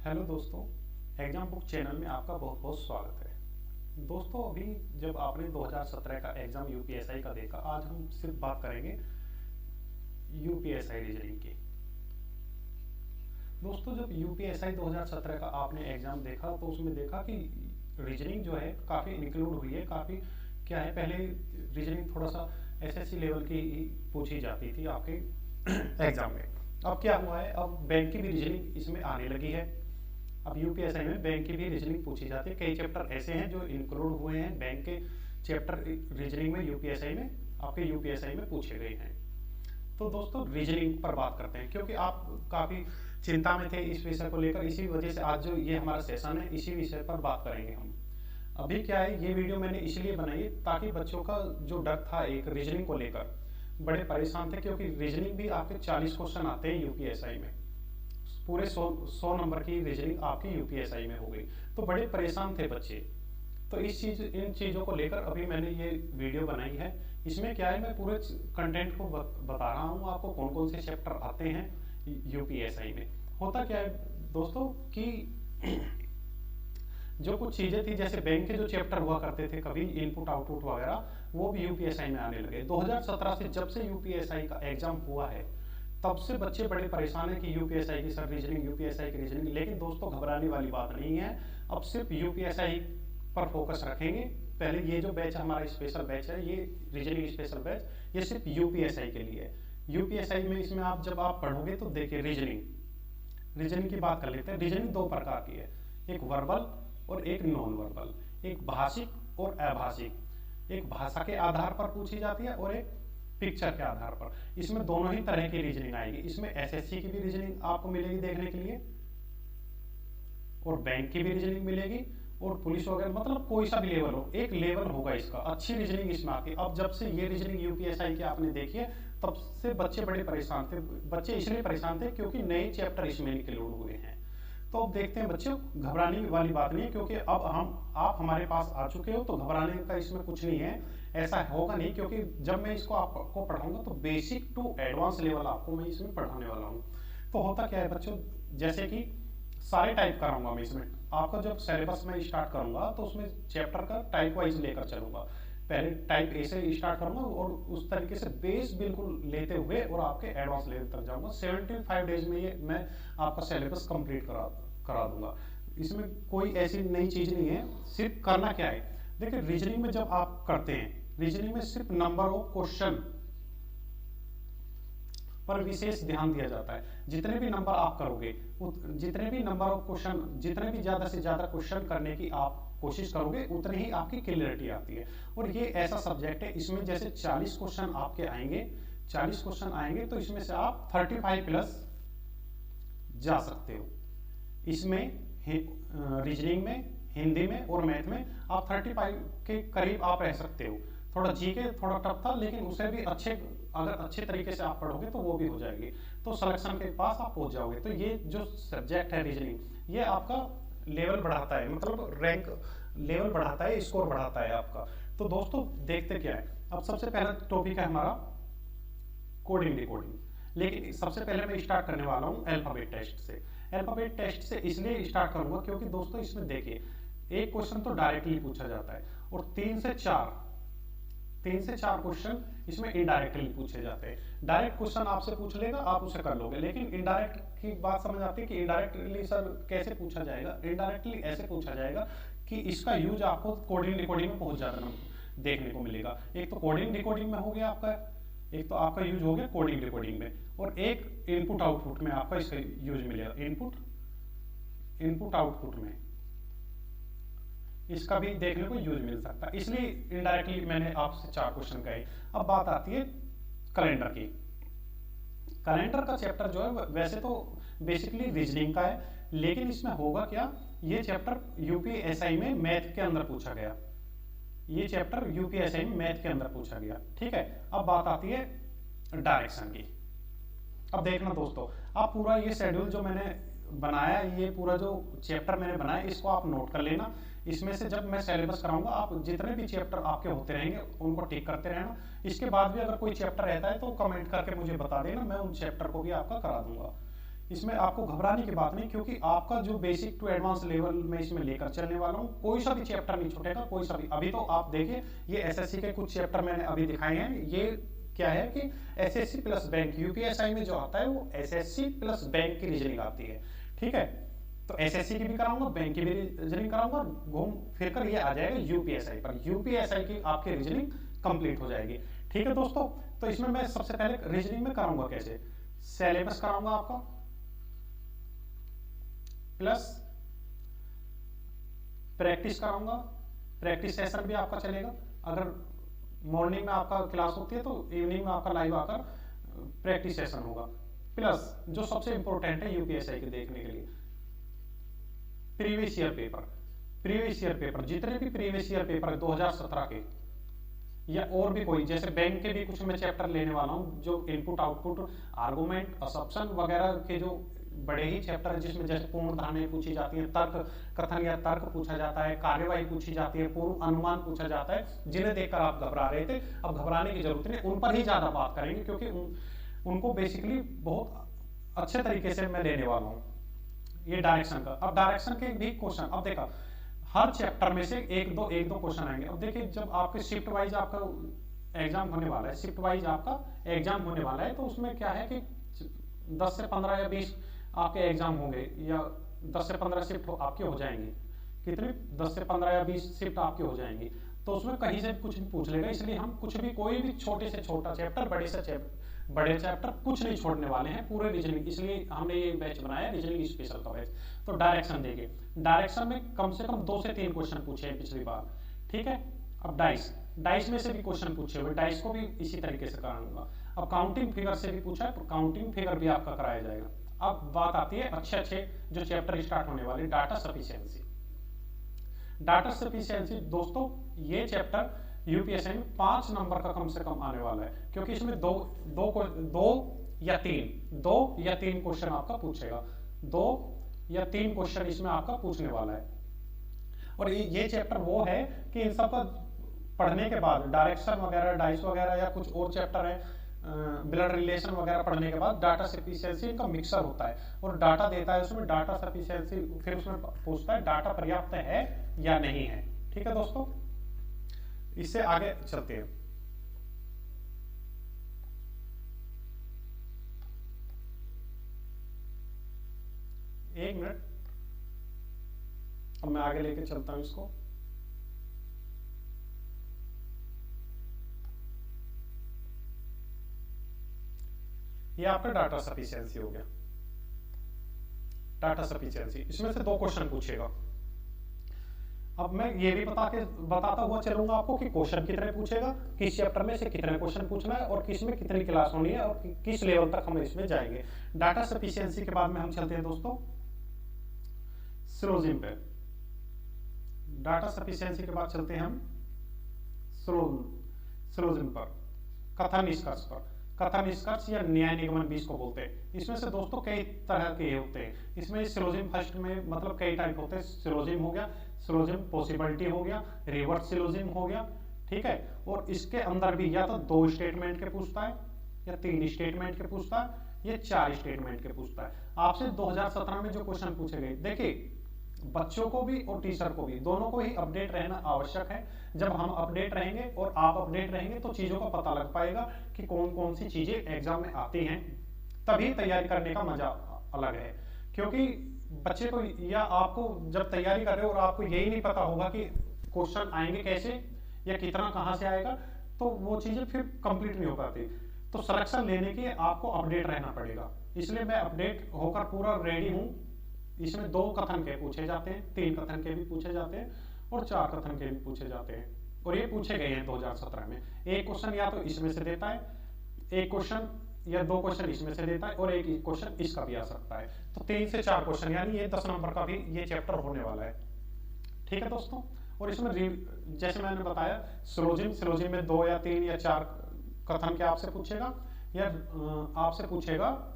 Hello दोस्तों, exam book channel में आपका बहुत बहुत स्वागत है। दोस्तों, अभी जब आपने 2017 का एग्जाम यूपीएसआई का देखा, आज हम सिर्फ बात करेंगे यूपीएसआई रीजनिंग की। दोस्तों, जब यूपीएसआई 2017 का आपने एग्जाम देखा तो उसमें देखा कि रीजनिंग जो है काफ़ी इंक्लूड हुई है। काफ़ी क्या है, पहले रीजनिंग थोड़ा सा एसएससी लेवल की पूछी जाती थी आपके एग्जाम में। अब क्या हुआ है, अब बैंक की भी रीजनिंग इसमें आने लगी है। अब यूपीएसआई में बैंक की भी रीजनिंग पूछी जाती है। कई चैप्टर ऐसे हैं जो इंक्लूड हुए हैं बैंक के चैप्टर रीजनिंग में, यूपीएसआई में, आपके यूपीएसआई में पूछे गए हैं। तो दोस्तों, रीजनिंग पर बात करते हैं क्योंकि आप काफ़ी चिंता में थे इस विषय को लेकर। इसी वजह से आज जो ये हमारा सेशन है, इसी विषय पर बात करेंगे हम। अभी क्या है, ये वीडियो मैंने इसलिए बनाई ताकि बच्चों का जो डर था एक रीजनिंग को लेकर, बड़े परेशान थे क्योंकि रीजनिंग भी आपके 40 क्वेश्चन आते हैं यूपीएसआई में। पूरे 100 नंबर की रीजनिंग आपकी यूपीएसआई में हो गई, तो बड़े परेशान थे बच्चे। तो इन चीज़ों को लेकर अभी मैंने ये वीडियो बनाई है। इसमें क्या है, मैं पूरे कंटेंट को बता रहा हूँ आपको, कौन कौन से चैप्टर आते हैं यूपीएसआई में। होता क्या है दोस्तों कि जो कुछ चीज़ें थी, जैसे बैंक के जो चैप्टर हुआ करते थे कभी इनपुट आउटपुट वगैरह, वो भी यूपीएसआई में आने लगे। 2017 से जब से यूपीएसआई का एग्जाम हुआ है, तब से बच्चे बड़े परेशान हैं कि यूपीएसआई की सर रीजनिंग, यूपीएसआई की रीजनिंग। लेकिन दोस्तों, घबराने वाली बात नहीं है। अब सिर्फ यूपीएसआई पर फोकस रखेंगे। पहले ये जो बैच हमारा स्पेशल बैच है, ये रीजनिंग स्पेशल बैच, ये सिर्फ यूपीएसआई के लिए है। यूपीएसआई में इसमें जब आप पढ़ोगे तो देखिए, रीजनिंग की बात कर लेते हैं। रीजनिंग दो प्रकार की है, एक वर्बल और एक नॉन वर्बल, एक भाषिक और अभाषिक। एक भाषा के आधार पर पूछी जाती है और एक पिक्चर के आधार पर। इसमें दोनों ही तरह की रीजनिंग आएगी। इसमें एसएससी की भी रीजनिंग आपको मिलेगी देखने के लिए, और बैंक की भी रीजनिंग मिलेगी, और पुलिस वगैरह, मतलब कोई सा भी लेवल हो, एक लेवल होगा इसका। अच्छी रीजनिंग इसमें आती है। अब जब से ये रीजनिंग यूपीएसआई की आपने देखी है, तब से बच्चे बड़े परेशान थे। बच्चे इसलिए परेशान थे क्योंकि नए चैप्टर इसमें इंक्लूड हुए हैं। तो अब देखते हैं बच्चों, घबराने वाली बात नहीं है क्योंकि अब आप हमारे पास आ चुके हो, तो घबराने का इसमें कुछ नहीं है। ऐसा होगा नहीं, क्योंकि जब मैं इसको आपको पढ़ाऊंगा तो बेसिक टू एडवांस लेवल आपको मैं इसमें पढ़ाने वाला हूँ। तो होता क्या है बच्चों, जैसे कि सारे टाइप कराऊंगा मैं इसमें। आपका जब सिलेबस में स्टार्ट करूंगा तो उसमें चैप्टर का टाइप वाइज लेकर चलूंगा। पहले टाइप ए से स्टार्ट करूंगा और उस तरीके से बेस बिल्कुल लेते हुए और आपके एडवांस लेवल तक जाऊंगा। 75 डेज में ये मैं आपका सिलेबस कंप्लीट करा दूंगा। इसमें कोई ऐसी नई चीज नहीं है। सिर्फ करना क्या है, देखिए रीजनिंग में जब आप करते हैं, रीजनिंग में सिर्फ नंबर ऑफ क्वेश्चन पर विशेष ध्यान दिया जाता है। जितने भी नंबर आप करोगे, जितने भी नंबर ऑफ क्वेश्चन, जितने भी ज्यादा से ज्यादा क्वेश्चन करने की आप कोशिश करोगे, उतनी ही आपकी क्लियरिटी आती है। और ये ऐसा सब्जेक्ट है, इसमें जैसे 40 क्वेश्चन आपके आएंगे, 40 क्वेश्चन आएंगे तो इसमें से आप 35 प्लस जा सकते हो। इसमें रीजनिंग में, हिंदी में और मैथ में आप 35 के करीब आप रह सकते हो। थोड़ा जीके थोड़ा टफ था, लेकिन उसे भी अगर अच्छे तरीके से आप पढ़ोगे तो वो भी हो जाएगी, तो सिलेक्शन के पास आप पहुंच जाओगे। तो ये जो सब्जेक्ट है रीजनिंग, ये आपका लेवल बढ़ाता है, मतलब रैंक लेवल बढ़ाता है, स्कोर बढ़ाता है आपका। तो दोस्तों देखते क्या है, अब सबसे पहला टॉपिक है हमारा कोडिंग डिकोडिंग। लेकिन सबसे पहले मैं स्टार्ट करने वाला हूँ अल्फाबेट टेस्ट से। अल्फाबेट टेस्ट से इसलिए स्टार्ट करूंगा क्योंकि दोस्तों इसमें देखिए, एक क्वेश्चन तो डायरेक्टली पूछा जाता है और 3 से 4 क्वेश्चन इसमें इनडायरेक्टली पूछे जाते हैं। डायरेक्ट क्वेश्चन आपसे पूछ लेगा, आप उसे कर लोगे, लेकिन इनडायरेक्ट की बात समझ आती है कि इनडायरेक्टली सर कैसे पूछा जाएगा। इनडायरेक्टली ऐसे पूछा जाएगा कि इसका यूज आपको कोडिंग डिकोडिंग में बहुत ज्यादा देखने को मिलेगा। एक तो कोडिंग डिकोडिंग में हो गया आपका, एक तो आपका यूज हो गया कोडिंग डिकोडिंग में, और एक इनपुट आउटपुट में आपका इसका यूज मिलेगा। इनपुट आउटपुट में इसका भी देखने को यूज मिल सकता है, इसलिए इनडायरेक्टली मैंने आपसे 4 क्वेश्चन कहे। अब बात आती है कैलेंडर की। कैलेंडर का चैप्टर जो है वैसे तो बेसिकली रीजनिंग का है, लेकिन इसमें होगा क्या, ये चैप्टर यूपीएसआई में मैथ के अंदर पूछा गया। ये चैप्टर यूपीएसआई में मैथ के अंदर पूछा गया, ठीक है। अब बात आती है डायरेक्शन की। अब देखना दोस्तों, आप पूरा ये शेड्यूल जो मैंने बनाया, ये पूरा जो चैप्टर मैंने बनाया, इसको आप नोट कर लेना। इसमें से जब मैं सिलेबस कराऊंगा, आप जितने भी चैप्टर आपके होते रहेंगे उनको टिक करते रहना। इसके बाद भी अगर कोई चैप्टर रहता है तो कमेंट करके मुझे बता देना, मैं उन चैप्टर को भी आपका करा दूंगा। इसमें आपको घबराने की बात नहीं, क्योंकि आपका जो बेसिक टू एडवांस लेवल में इसमें लेकर चलने वाला हूँ, कोई सा भी चैप्टर नहीं छूटेगा, कोई सा भी। अभी तो आप देखिए, ये एसएससी के कुछ चैप्टर मैंने अभी दिखाए हैं। ये क्या है कि एसएससी प्लस बैंक, यूपीएसआई में जो आता है वो एसएससी प्लस बैंक की रीजनिंग आती है, ठीक है। तो एसएससी की भी कराऊंगा, बैंक की भी रीजनिंग कराऊंगा, घूम फिर कर ये आ जाएगा यूपीएसआई पर। यूपीएसआई की आपकी रीजनिंग कंप्लीट हो जाएगी, ठीक है दोस्तों। तो इसमें मैं सबसे पहले रीजनिंग में कराऊंगा कैसे, सिलेबस कराऊंगा आपका, प्लस प्रैक्टिस कराऊंगा। प्रैक्टिस सेशन भी आपका चलेगा, अगर मॉर्निंग में आपका क्लास होती है तो इवनिंग में आपका लाइव आकर प्रैक्टिस सेशन होगा। प्लस जो सबसे इंपॉर्टेंट है यूपीएसआई के देखने के लिए, previous year paper. Previous year paper जितने भी प्रीवियस ईयर पेपर 2017 के या और भी कोई, जैसे बैंक के भी कुछ मैं चैप्टर लेने वाला हूं, जो इनपुट आउटपुट आर्गुमेंट असम्पशन वगैरह के जो बड़े ही चैप्टर है, जिसमें जैसे पूर्ण धारणाएं पूछी जाती हैं, तर्क कथन या तर्क पूछा जाता है, कार्यवाही पूछी जाती है, पूर्व अनुमान पूछा जाता है, जिन्हें देखकर आप घबरा रहे थे, अब घबराने की जरूरत नहीं, उन पर ही ज्यादा बात करेंगे, क्योंकि उनको बेसिकली बहुत अच्छे तरीके से मैं लेने वाला हूँ। ये डायरेक्शन का, अब डायरेक्शन के भी क्वेश्चन, अब देखा हर चैप्टर में से एक दो क्वेश्चन आएंगे। अब देखिए, जब आपके शिफ्ट वाइज आपका एग्जाम होने वाला है, शिफ्ट वाइज आपका एग्जाम होने वाला है, तो उसमें क्या है कि 10 से 15 या 20 आपके एग्जाम होंगे, या 10 से 15 शिफ्ट आपके हो जाएंगी। कितनी? 10 से 15 या 20 शिफ्ट आपकी हो जाएंगी। तो उसमें कहीं से कुछ भी पूछ लेगा, इसलिए हम कुछ भी, कोई भी छोटे से छोटा चैप्टर, बड़े चैप्टर कुछ नहीं छोड़ने वाले हैं, पूरे रीजनिंग। इसलिए हमने ये बैच बनाया, रीजनिंग स्पेशल का बैच। तो डायरेक्शन देंगे, डायरेक्शन में कम से कम 2 से 3 क्वेश्चन पूछे हैं पिछली बार, ठीक है। अब डाइस में से भी क्वेश्चन पूछे हुए, डाइस को भी इसी तरीके से कराऊंगा। अब काउंटिंग फिगर से भी पूछा है, तो काउंटिंग फिगर भी आपका कराया जाएगा। अब बात आती है अच्छे जो चैप्टर स्टार्ट होने वाले, डाटा सफिशिएंसी। डाटा सफिशिएंसी दोस्तों, ये चैप्टर यूपीएससी में 5 नंबर का कम से कम आने वाला है, क्योंकि इसमें दो या तीन क्वेश्चन आपका पूछेगा, 2 या 3 क्वेश्चन इसमें आपका पूछने वाला है। और ये चैप्टर वो है कि इन सब का पढ़ने के बाद, डायरेक्शन वगैरह, डाइस वगैरह या कुछ और चैप्टर है, ब्लड रिलेशन वगैरह पढ़ने के बाद डाटा सफिशिएंसी इनका मिक्सर होता है, और डाटा देता है उसमें, डाटा सफिशिएंसी फिर उसमें पूछता है डाटा पर्याप्त है या नहीं है, ठीक है दोस्तों। इससे आगे चलते हैं। एक मिनट, अब मैं आगे लेके चलता हूं इसको। ये आपका डाटा सफिशिएंसी हो गया। डाटा सफिशिएंसी, इसमें से 2 क्वेश्चन पूछेगा। अब मैं ये भी बताता हुआ चलूंगा आपको कि क्वेश्चन कितने पूछेगा, किस चैप्टर में से कितने क्वेश्चन पूछना है, और किस में कितनी क्लास होनी है, और किस लेवल तक हम इसमें जाएंगे। डाटा सफिशिएंसी के बाद में हम चलते हैं दोस्तों सिलोजिम पे। डाटा सफिशिएंसी के बाद चलते हैं हम सिलोजिम पर, कथन निष्कर्ष पर। कथन निष्कर्ष या न्याय निगमन भी इसको बोलते हैं। इसमें से दोस्तों कई तरह के होते हैं। इसमें सिलोजिम फर्स्ट में मतलब कई टाइप होते हैं। सिलोजिम हो गया, सिलोजिम पॉसिबिलिटी हो गया, रिवर्स सिलोजिम हो गया, ठीक है। और इसके अंदर भी या तो 2 स्टेटमेंट के पूछता है, या 3 स्टेटमेंट के पूछता है, या 4 स्टेटमेंट के पूछता है। आपसे 2017 में जो क्वेश्चन पूछे गए, देखिए बच्चों को भी और टीचर को भी, दोनों को ही अपडेट रहना आवश्यक है। जब हम अपडेट रहेंगे और आप अपडेट रहेंगे तो चीजों का पता लग पाएगा कि कौन कौन सी चीजें एग्जाम में आती हैं, तभी तैयारी करने का मजा अलग है। क्योंकि बच्चे को या आपको जब तैयारी कर रहे हो और आपको यही नहीं पता होगा कि क्वेश्चन आएंगे कैसे या कितना कहां से आएगा, तो वो चीजें फिर कंप्लीट नहीं हो पाती। तो सिलेक्शन लेने के आपको अपडेट रहना पड़ेगा। इसलिए मैं अपडेट होकर पूरा रेडी हूं। इसमें 2 कथन के पूछे जाते हैं, 3 कथन के भी पूछे जाते हैं, और 4 कथन के भी पूछे जाते हैं। और ये पूछे गए हैं 2017 में। एक क्वेश्चन या तो इसमें से देता है, एक क्वेश्चन या 2 क्वेश्चन इसमें से देता है, और एक क्वेश्चन इसका भी आ सकता है। तो 3 से 4 क्वेश्चन, यानी ये 10 नंबर का भी ये चैप्टर होने वाला है, ठीक है दोस्तों। और इसमें जैसे मैंने बताया, सिलोजिम में 2 या 3 या 4 कथन के आपसे पूछेगा, या आपसे पूछेगा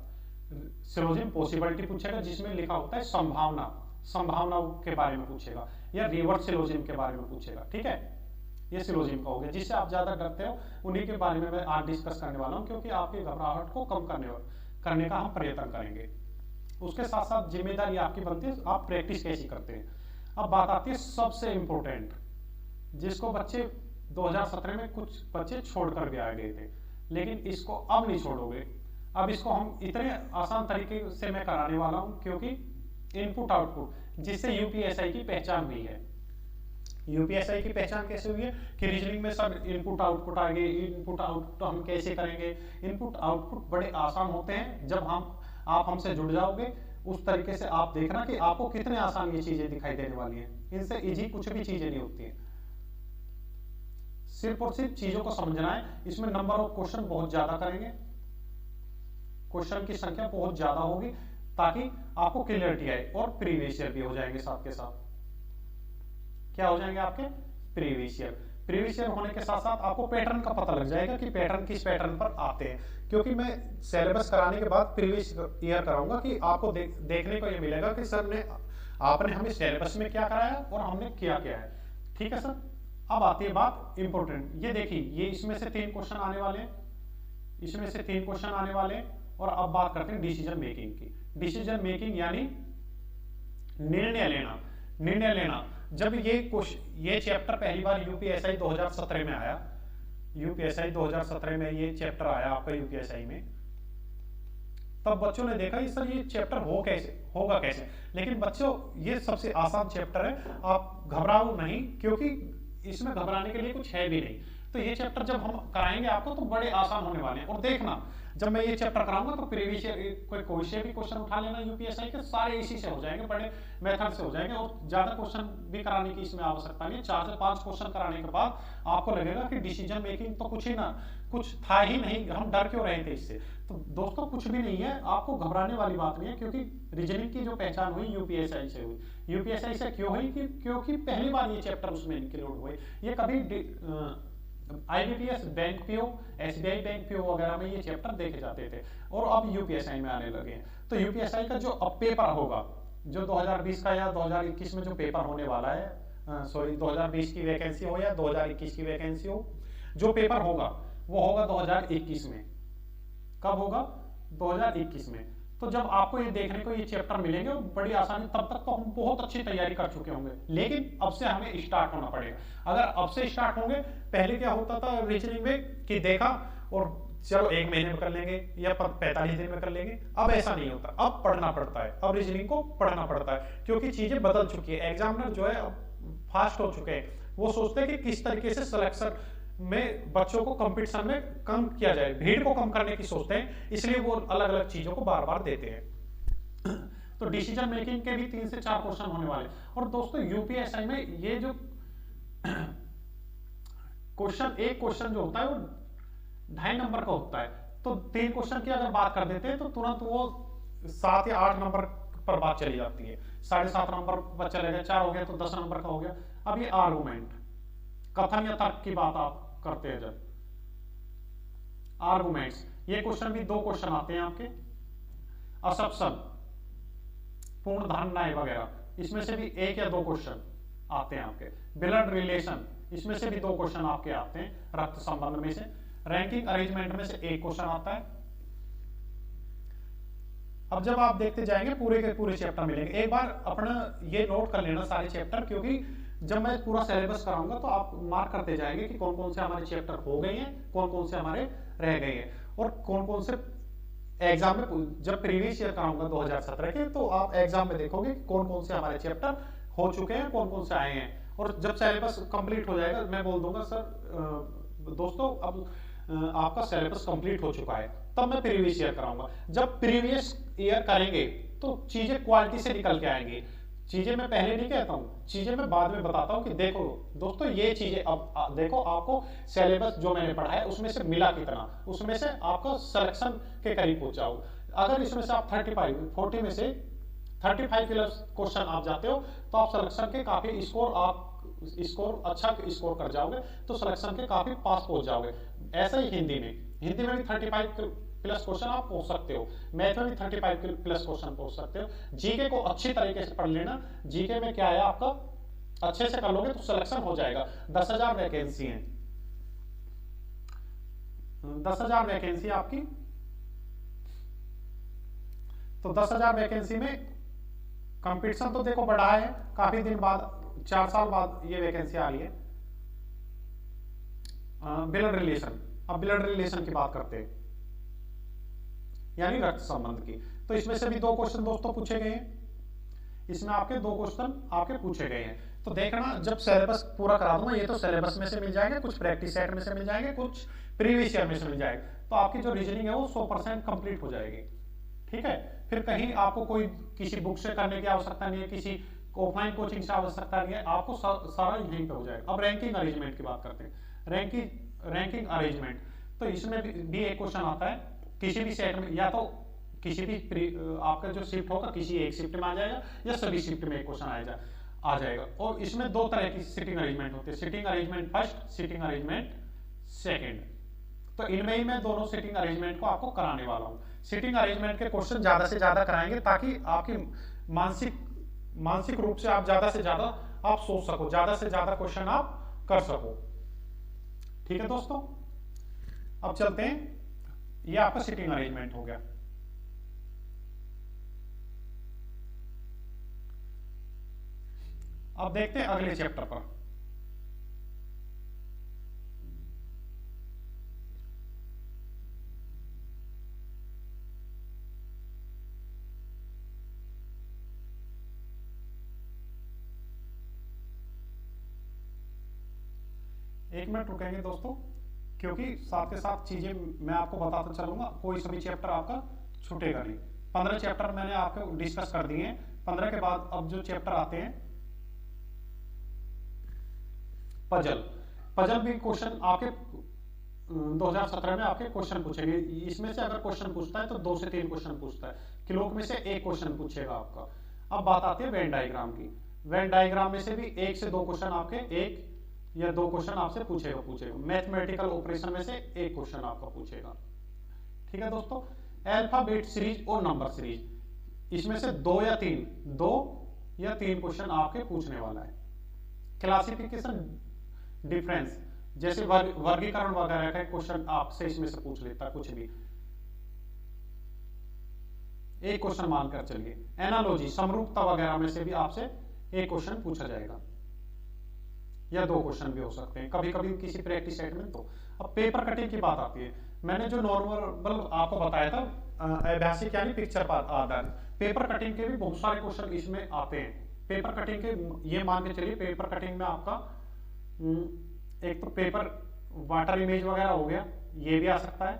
सिलोजिम पॉसिबिलिटी पूछेगा, जिसमें लिखा होता है संभावनाओं के बारे में पूछेगा, या रिवर्स सिलोजिम के बारे में पूछेगा, ठीक है। ये सिलोजिम का हो गया। जिससे आप ज्यादा डरते हो उन्हीं के बारे में मैं आज डिस्कस करने वाला हूं, क्योंकि आपकी घबराहट को कम करने का हम प्रयत्न करेंगे। उसके साथ साथ जिम्मेदारी आपकी बनती है आप प्रैक्टिस कैसी करते हैं। अब बात आती है सबसे इंपॉर्टेंट, जिसको बच्चे 2017 में कुछ बच्चे छोड़कर भी आ गए थे, लेकिन इसको अब नहीं छोड़ोगे। अब इसको हम इतने आसान तरीके से मैं कराने वाला हूं, क्योंकि इनपुट आउटपुट जिससे यूपीएसआई की पहचान हुई है। यूपीएसआई की पहचान कैसे हुई है कि रीजनिंग में सब इनपुट आउटपुट आ गए। इनपुट आउटपुट हम कैसे करेंगे? इनपुट आउटपुट बड़े आसान होते हैं, जब आप हमसे जुड़ जाओगे उस तरीके से आप देखना कि आपको कितने आसान ये चीजें दिखाई देने वाली हैं। इनसे इजी कुछ भी चीजें नहीं होती हैं, सिर्फ और सिर्फ चीजों को समझना है। इसमें नंबर ऑफ क्वेश्चन बहुत ज्यादा करेंगे, क्वेश्चन की संख्या बहुत ज्यादा होगी, ताकि आपको क्लियरिटी आए, और प्रीवियस ईयर भी हो जाएंगे साथ के साथ। क्या हो जाएंगे आपके? Previous year. प्रीवियस ईयर होने के साथ साथ आपको पैटर्न का पता लग जाएगा कि पैटर्न किस पैटर्न पर आते हैं, क्योंकि मैं सिलेबस कराने के बाद प्रीवियस ईयर कराऊंगा कि आपको देखने को ये मिलेगा कि सर ने आपने हमें सिलेबस में क्या कराया और हमने किया क्या है। ठीक है सर। अब आती है बात इंपॉर्टेंट। ये देखिए, ये इसमें से 3 क्वेश्चन आने वाले हैं, इसमें से 3 क्वेश्चन आने वाले हैं। और अब बात करते हैं डिसीजन मेकिंग की। डिसीजन मेकिंग यानी निर्णय लेना। निर्णय लेना, जब ये चैप्टर पहली बार यूपीएसआई 2017 में आया, यूपीएसआई 2017 में ये चैप्टर आया आपका यूपीएसआई में, तब बच्चों ने देखा कि सर ये चैप्टर होगा कैसे। लेकिन बच्चों, ये सबसे आसान चैप्टर है, आप घबराओ नहीं, क्योंकि इसमें घबराने के लिए कुछ है भी नहीं। तो ये चैप्टर जब हम कराएंगे आपको तो बड़े आसान होने वाले हैं। और देखना, जब मैं ये चैप्टर कराऊंगा तो प्रीवियस ईयर कोई से भी क्वेश्चन उठा लेना यूपीएसआई के, सारे इसी से हो जाएंगे, बड़े मेथड से हो जाएंगे, और ज्यादा क्वेश्चन भी कराने की इसमें आवश्यकता नहीं है। 4 से 5 क्वेश्चन कराने के बाद आपको लगेगा कि डिसीजन मेकिंग तो कुछ था ही नहीं, हम डर क्यों रहे थे इससे। तो दोस्तों, कुछ भी नहीं है, आपको घबराने वाली बात नहीं है, क्योंकि रीजनिंग की जो पहचान हुई यूपीएसआई से हुई। यूपीएसआई से क्यों हुई? क्योंकि पहली बार ये चैप्टर उसमें इंक्लूड हुए। ये कभी IBPS, bank PO, SBI bank PO वगैरह में ये चैप्टर देखे जाते थे, और अब यूपीएसआई में आने लगे हैं। तो यूपीएसआई का जो अब पेपर होगा, जो 2020 का या 2021 में जो पेपर होने वाला है, 2020 की वैकेंसी हो या 2021 की वैकेंसी हो, जो पेपर होगा वो होगा 2021 में। कब होगा? 2021 में। तो जब आपको ये देखने को ये चैप्टर मिलेंगे बड़ी आसानी, तब तक तो हम बहुत अच्छी तैयारी कर चुके होंगे। लेकिन अब से हमें स्टार्ट होना पड़ेगा। अगर अब से स्टार्ट होंगे, पहले क्या होता था रीजनिंग में कि देखा और चलो 1 महीने में कर लेंगे या 45 दिन में कर लेंगे, अब ऐसा नहीं होता। अब पढ़ना पड़ता है, अब रीजनिंग को पढ़ना पड़ता है, क्योंकि चीजें बदल चुकी है। एग्जामिनर जो है अब फास्ट हो चुके हैं, वो सोचते हैं कि किस तरीके से सिलेक्शन में बच्चों को कंपटीशन में कम किया जाए, भीड़ को कम करने की सोचते हैं, इसलिए वो अलग अलग चीजों को बार बार देते हैं। तो डिसीजन मेकिंग के भी 3 से 4 क्वेश्चन होने वाले। और दोस्तों, यूपीएसआई में ये जो एक क्वेश्चन जो होता है वो 2.5 नंबर का होता है। तो 3 क्वेश्चन की अगर बात कर देते हैं तो तुरंत वो 7 या 8 नंबर पर बात चली जाती है, 7.5 नंबर पर चलेगा, 4 हो गया तो 10 नंबर का हो गया। अब ये आर्गुमेंट, कथन या तर्क की बात आप करते हैं, जब आर्गुमेंट्स, ये क्वेश्चन भी 2 क्वेश्चन आते हैं आपके। असप्शन, पूर्ण धारणाएं वगैरह, इसमें से भी 1 या 2 क्वेश्चन आते हैं आपके। ब्लड रिलेशन, इसमें से भी 2 क्वेश्चन आपके आते हैं, रक्त संबंध में से। रैंकिंग अरेंजमेंट में से 1 क्वेश्चन आता है। अब जब आप देखते जाएंगे पूरे के पूरे चैप्टर मिलेंगे। एक बार अपना ये नोट कर लेना सारे चैप्टर, क्योंकि जब मैं पूरा सिलेबस कराऊंगा तो आप मार्क करते जाएंगे कि कौन कौन से हमारे चैप्टर हो गए हैं, कौन कौन से हमारे रह गए हैं, और कौन कौन से एग्जाम में, जब प्रीवियस ईयर कराऊंगा 2017 के, तो आप एग्जाम में देखोगे कौन कौन से हमारे चैप्टर हो चुके हैं, कौन कौन से आए हैं। और जब सिलेबस कंप्लीट हो जाएगा, मैं बोल दूंगा सर दोस्तों अब आपका सिलेबस कंप्लीट हो चुका है, तब मैं प्रीवियस ईयर कराऊंगा। जब प्रीवियस ईयर करेंगे तो चीजें क्वालिटी से निकल के आएंगी। चीजें मैं पहले नहीं कहता हूँ, चीजें मैं बाद में बताता हूँ कि देखो दोस्तों ये चीजें अब देखो आपको सिलेबस जो मैंने पढ़ा है उसमें से मिला कितना, उसमें से आपको सिलेक्शन के करीब पहुंचाओ। अगर इसमें से आप 40 में से 35 प्लस क्वेश्चन आप जाते हो तो आप सिलेक्शन के काफी स्कोर अच्छा स्कोर कर जाओगे, तो सिलेक्शन के काफी पास पहुंच जाओगे। ऐसा ही हिंदी में भी 35 प्लस क्वेश्चन आप पहुंच सकते हो, मैथ में भी 35 प्लस क्वेश्चन पहुंच सकते हो। जीके को अच्छी तरीके से पढ़ लेना। जीके में क्या है आपका, अच्छे से कर लोगे तो सिलेक्शन हो जाएगा। 10,000 वैकेंसी है, 10,000 वैकेंसी आपकी, तो 10,000 वैकेंसी में कंपटीशन तो देखो बढ़ा है, काफी दिन बाद 4 साल बाद ये वैकेंसी आ रही है। ब्लड रिलेशन, अब ब्लड रिलेशन की बात करते हैं, यानी रक्त संबंध की। तो इसमें से भी 2 क्वेश्चन दोस्तों पूछे गए हैं, इसमें आपके 2 क्वेश्चन आपके पूछे गए हैं। तो देखना जब सिलेबस पूरा करा दूंगा, ये तो सिलेबस में से मिल जाएंगे, कुछ प्रैक्टिस सेट में से मिल जाएंगे, कुछ प्रीवियस ईयर में से मिल जाएगा, तो आपकी जो रीजनिंग है वो 100% कंप्लीट हो जाएगी। ठीक है, फिर कहीं आपको कोई किसी बुक से करने की आवश्यकता नहीं है, किसी ऑफलाइन कोचिंग से आवश्यकता नहीं है, आपको सारा यहीं पे हो जाएगा। अब रैंकिंग अरेंजमेंट की बात करते हैं। रैंकिंग अरेंजमेंट, तो इसमें भी एक क्वेश्चन आता है, किसी भी सेट में या तो किसी भी आपका जो शिफ्ट होगा किसी एक शिफ्ट में आ जाएगा या सभी शिफ्ट में एक क्वेश्चन आ जाएगा। और इसमें 2 तरह की सिटिंग अरेंजमेंट होती है, sitting arrangement first, sitting arrangement second. तो इनमें ही मैं दोनों सिटिंग अरेंजमेंट को आपको कराने वाला हूं। सिटिंग अरेंजमेंट के क्वेश्चन ज्यादा से ज्यादा कराएंगे ताकि आपकी मानसिक रूप से आप ज्यादा से ज्यादा आप सोच सको, ज्यादा से ज्यादा क्वेश्चन आप कर सको। ठीक है दोस्तों, अब चलते हैं, ये आपका सिटिंग अरेंजमेंट हो गया। अब देखते हैं अगले चैप्टर पर। एक मिनट रुकेंगे दोस्तों, क्योंकि साथ के साथ चीजें मैं आपको बताता चलूंगा, कोई सभी चैप्टर आपका छूटेगा नहीं। 15 चैप्टर मैंने आपको डिस्कस कर दिए हैं। 15 के बाद अब जो चैप्टर आते हैं, पजल भी क्वेश्चन आपके 2017 में आपके क्वेश्चन पूछेंगे। इसमें से अगर क्वेश्चन पूछता है तो 2 से 3 क्वेश्चन पूछता है, किलोक में से 1 क्वेश्चन पूछेगा आपका। अब बात आती है वेन डायग्राम की। वेन डायग्राम में से भी 1 से 2 क्वेश्चन आपके, 1 या 2 क्वेश्चन आपसे पूछेगा। मैथमेटिकल ऑपरेशन में से 1 क्वेश्चन आपका पूछेगा। ठीक है दोस्तों, अल्फाबेट सीरीज और नंबर सीरीज, इसमें से 2 या 3 क्वेश्चन आपके पूछने वाला है। क्लासिफिकेशन डिफरेंस, जैसे वर्गीकरण वगैरह का क्वेश्चन आपसे इसमें से पूछ लेता है, कुछ भी 1 क्वेश्चन मानकर चलिए। एनालॉजी, समरूपता वगैरह में से भी आपसे 1 क्वेश्चन पूछा जाएगा, या 2 क्वेश्चन भी हो सकते हैं कभी कभी किसी प्रैक्टिस सेट में। तो अब पेपर कटिंग की बात आती है। मैंने जो नॉर्मल आपको बताया था ऐतिहासिक यानी पिक्चर पर आधारित, पेपर कटिंग के भी बहुत सारे क्वेश्चन इसमें आते हैं। पेपर कटिंग के ये मान के चलिए, पेपर कटिंग में आपका एक तो पेपर वाटर इमेज वगैरह हो गया, ये भी आ सकता है।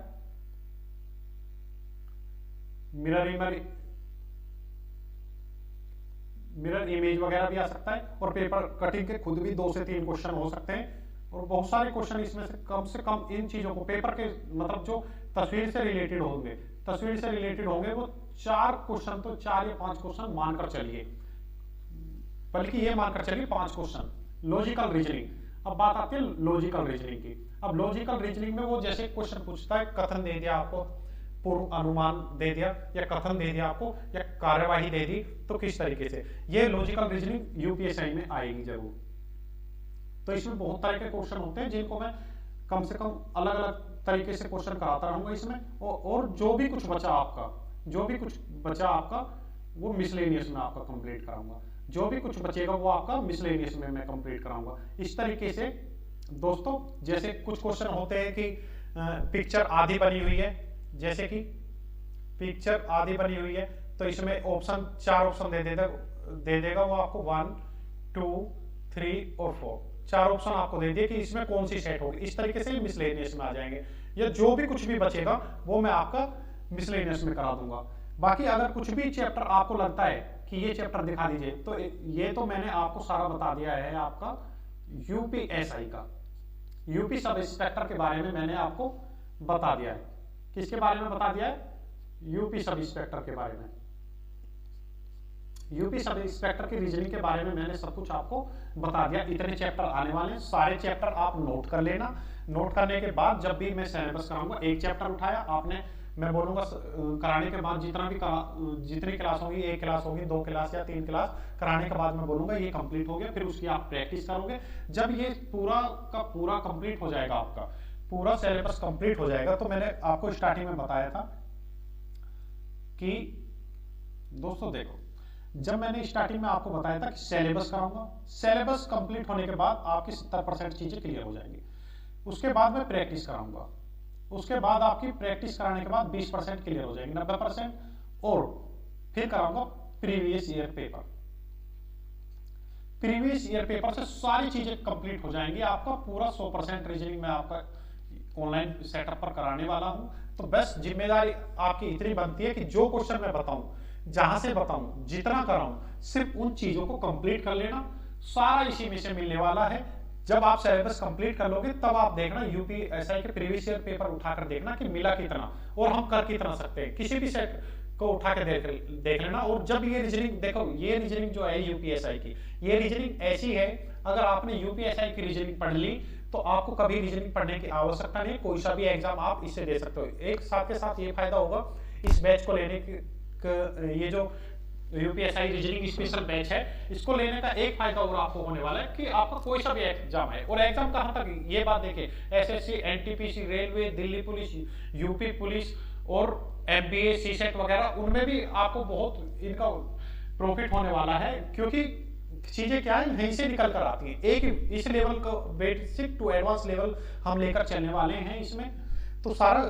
मिरर इमेज वगैरह भी आ सकता है। और पेपर कटिंग के खुद भी 2 से 3 क्वेश्चन हो सकते हैं। और बहुत सारे क्वेश्चन इसमें से कम इन चीजों को पेपर के मतलब जो तस्वीर से रिलेटेड होंगे वो 4 क्वेश्चन, तो 4 या 5 क्वेश्चन मानकर चलिए, बल्कि ये मानकर चलिए 5 क्वेश्चन। लॉजिकल रीजनिंग, अब बात आती है लॉजिकल रीजनिंग की। अब लॉजिकल रीजनिंग में वो जैसे क्वेश्चन पूछता है, कथन दे दिया आपको, पूर्व अनुमान दे दिया, या कथन दे दिया आपको, या कार्यवाही दे दी, तो किस तरीके से ये लॉजिकल रीजनिंग यूपीएससी में आएगी जरूर। तो इसमें बहुत तरह के क्वेश्चन होते हैं जिनको मैं कम से कम अलग अलग तरीके से क्वेश्चन कराता रहूंगा इसमें। और जो भी कुछ बचा आपका वो मिसलेनियस में आपका कंप्लीट कराऊंगा। जो भी कुछ बचेगा वो आपका मिसलेनियस में मैं कंप्लीट कराऊंगा। इस तरीके से दोस्तों, जैसे कुछ क्वेश्चन होते हैं कि पिक्चर आधी बनी हुई है, जैसे कि पिक्चर आधी बनी हुई है, तो इसमें ऑप्शन 4 ऑप्शन दे देगा वो आपको 1, 2, 3 और 4, 4 ऑप्शन आपको दे दिए कि इसमें कौन सी सेट होगी। इस तरीके से मिसलेनियस में आ जाएंगे, या जो भी कुछ भी बचेगा वो मैं आपका मिसलेनियस में करा दूंगा। बाकी अगर कुछ भी चैप्टर आपको लगता है कि ये चैप्टर दिखा दीजिए, तो ये तो मैंने आपको सारा बता दिया है आपका यूपीएसआई का, यूपी सब इंस्पेक्टर के बारे में मैंने आपको बता दिया है। किसके बारे में बता दिया है? यूपी सब इंस्पेक्टर के बारे में। यूपी सब इंस्पेक्टर की रीजनिंग के बारे में मैंने सब कुछ आपको बता दिया। इतने चैप्टर आने वाले हैं, सारे चैप्टर आप नोट कर लेना। नोट करने के बाद जब भी मैं सिलेबस कराऊंगा, एक चैप्टर उठाया आपने, मैं बोलूंगा कराने के बाद जितनी क्लास होगी, 1 क्लास होगी, 2 क्लास या 3 क्लास कराने के बाद मैं बोलूंगा ये कंप्लीट हो गया। फिर उसकी आप प्रैक्टिस करोगे। जब ये पूरा का पूरा कंप्लीट हो जाएगा, आपका पूरा सिलेबस कंप्लीट हो जाएगा, तो मैंने आपको स्टार्टिंग में बताया था कि दोस्तों देखो, जब मैंने स्टार्टिंग में आपको बताया था कि सिलेबस कराऊंगा, सिलेबस कंप्लीट होने के बाद आपकी 70% चीजें क्लियर हो जाएंगी। उसके बाद मैं प्रैक्टिस कराऊंगा, उसके बाद आपकी प्रैक्टिस कराने के बाद 20% क्लियर हो जाएंगे, 90%, और फिर कराऊंगा previous year paper. Previous year paper से सारी चीजें कंप्लीट हो जाएंगी, आपका पूरा 100% रीजनिंग में आपका ऑनलाइन सेटअप पर कराने वाला हूं। तो बस जिम्मेदारी आपकी इतनी बनती है कि जो क्वेश्चन मैं बताऊं, जहां से बताऊं, जितना कराऊं, सिर्फ उन चीजों को कंप्लीट कर लेना, सारा इसी में से मिलने वाला है। जब आप सिलेबस कंप्लीट कर लोगे तब आप देखना यूपीएसआई के प्रीवियस ईयर पेपर उठाकर देखना कि मिला कितना और हम कर कितना सकते हैं। किसी भी सेट को उठा के देख लेना। और जब ये रीजनिंग देखो, ये रीजनिंग जो है यूपीएसआई की, ये रीजनिंग ऐसी है, अगर आपने यूपीएसआई की रीजनिंग पढ़ ली तो आपको कभी रीजनिंग पढ़ने की आवश्यकता नहीं, कोई सा भी एग्जाम आप इससे दे सकते हो। एक साथ के साथ ये फायदा होगा इस बैच को लेने के, ये जो यूपीएसआई रीजनिंग स्पेशल बैच है, इसको लेने का एक फायदा और आपको होने वाला है कि आपका कोई सा भी एग्जाम है, और एग्जाम कहां तक, ये बात देखिए, SSC, NTPC, railway, Delhi police, UP police और एमबीए, सीसेट वगैरह, उनमें भी आपको बहुत इनका प्रॉफिट होने वाला है, क्योंकि चीजें क्या है, यहीं से निकल कर आती हैं। एक इस लेवल का बेसिक टू एडवांस लेवल हम लेकर चलने वाले हैं इसमें, तो सारा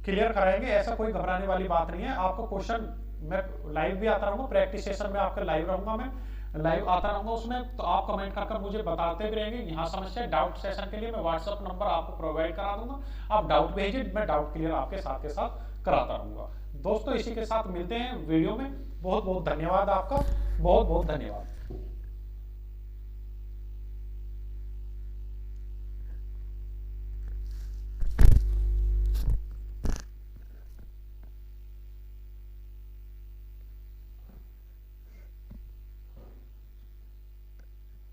क्लियर कराएंगे, ऐसा कोई घबराने वाली बात नहीं है। आपको क्वेश्चन मैं लाइव भी आता रहूंगा, प्रैक्टिस सेशन में आपका लाइव रहूंगा, मैं लाइव आता रहूंगा उसमें, तो आप कमेंट कर मुझे बताते भी रहेंगे। यहाँ समस्या डाउट सेशन के लिए मैं व्हाट्सएप नंबर आपको प्रोवाइड करा दूंगा, आप डाउट भेजिए, मैं डाउट क्लियर आपके साथ के साथ कराता रहूंगा। दोस्तों इसी के साथ मिलते हैं वीडियो में। बहुत बहुत धन्यवाद आपका, बहुत बहुत धन्यवाद।